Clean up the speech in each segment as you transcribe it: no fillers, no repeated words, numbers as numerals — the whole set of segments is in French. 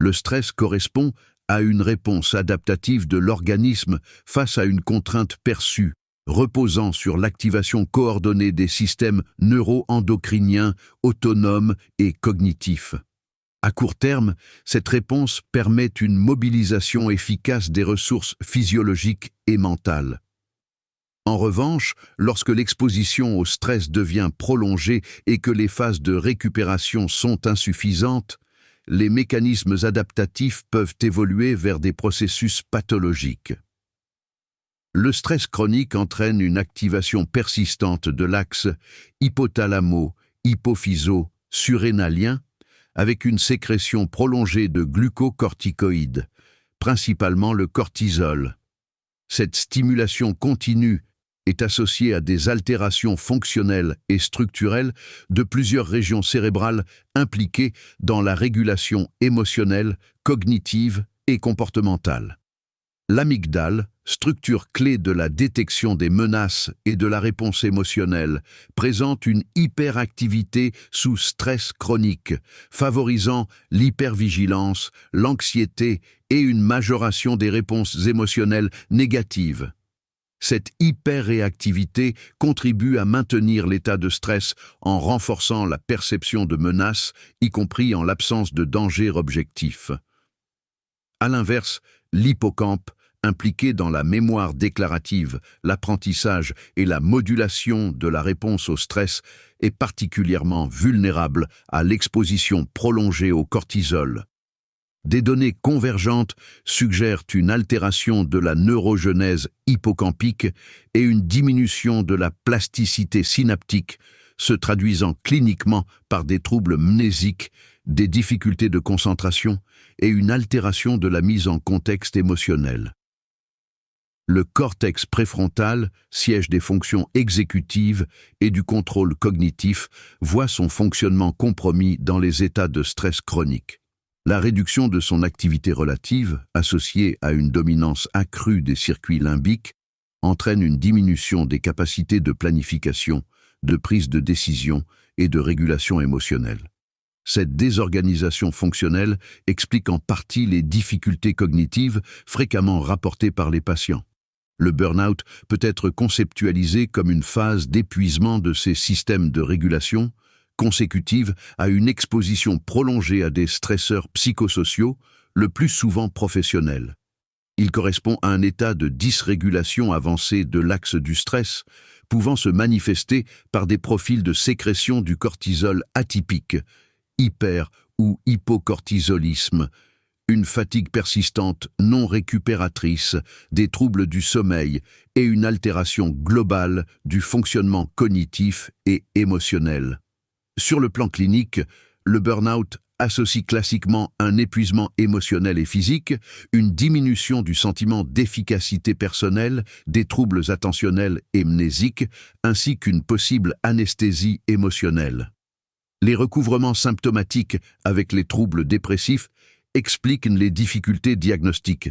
Le stress correspond à une réponse adaptative de l'organisme face à une contrainte perçue, reposant sur l'activation coordonnée des systèmes neuro-endocriniens, autonomes et cognitifs. À court terme, cette réponse permet une mobilisation efficace des ressources physiologiques et mentales. En revanche, lorsque l'exposition au stress devient prolongée et que les phases de récupération sont insuffisantes, les mécanismes adaptatifs peuvent évoluer vers des processus pathologiques. Le stress chronique entraîne une activation persistante de l'axe hypothalamo-hypophyso-surrénalien avec une sécrétion prolongée de glucocorticoïdes, principalement le cortisol. Cette stimulation continue est associée à des altérations fonctionnelles et structurelles de plusieurs régions cérébrales impliquées dans la régulation émotionnelle, cognitive et comportementale. L'amygdale, structure clé de la détection des menaces et de la réponse émotionnelle, présente une hyperactivité sous stress chronique, favorisant l'hypervigilance, l'anxiété et une majoration des réponses émotionnelles négatives. Cette hyperréactivité contribue à maintenir l'état de stress en renforçant la perception de menaces, y compris en l'absence de danger objectif. À l'inverse, l'hippocampe, impliqué dans la mémoire déclarative, l'apprentissage et la modulation de la réponse au stress, est particulièrement vulnérable à l'exposition prolongée au cortisol. Des données convergentes suggèrent une altération de la neurogenèse hippocampique et une diminution de la plasticité synaptique, se traduisant cliniquement par des troubles mnésiques, des difficultés de concentration et une altération de la mise en contexte émotionnel. Le cortex préfrontal, siège des fonctions exécutives et du contrôle cognitif, voit son fonctionnement compromis dans les états de stress chronique. La réduction de son activité relative, associée à une dominance accrue des circuits limbiques, entraîne une diminution des capacités de planification, de prise de décision et de régulation émotionnelle. Cette désorganisation fonctionnelle explique en partie les difficultés cognitives fréquemment rapportées par les patients. Le burn-out peut être conceptualisé comme une phase d'épuisement de ces systèmes de régulation, consécutive à une exposition prolongée à des stresseurs psychosociaux, le plus souvent professionnels. Il correspond à un état de dysrégulation avancée de l'axe du stress, pouvant se manifester par des profils de sécrétion du cortisol atypique, hyper- ou hypocortisolisme, une fatigue persistante non récupératrice, des troubles du sommeil et une altération globale du fonctionnement cognitif et émotionnel. Sur le plan clinique, le burn-out associe classiquement un épuisement émotionnel et physique, une diminution du sentiment d'efficacité personnelle, des troubles attentionnels et mnésiques, ainsi qu'une possible anesthésie émotionnelle. Les recouvrements symptomatiques avec les troubles dépressifs expliquent les difficultés diagnostiques.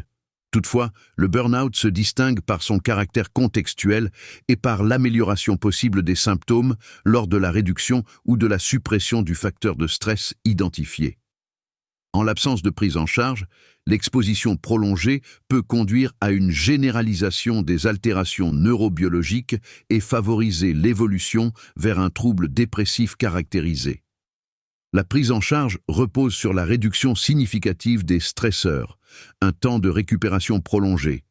Toutefois, le burn-out se distingue par son caractère contextuel et par l'amélioration possible des symptômes lors de la réduction ou de la suppression du facteur de stress identifié. En l'absence de prise en charge, l'exposition prolongée peut conduire à une généralisation des altérations neurobiologiques et favoriser l'évolution vers un trouble dépressif caractérisé. La prise en charge repose sur la réduction significative des stresseurs, un temps de récupération prolongé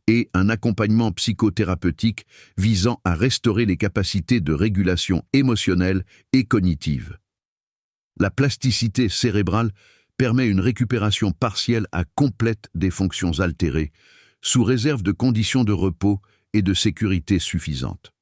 et un accompagnement psychothérapeutique visant à restaurer les capacités de régulation émotionnelle et cognitive. La plasticité cérébrale permet une récupération partielle à complète des fonctions altérées, sous réserve de conditions de repos et de sécurité suffisantes.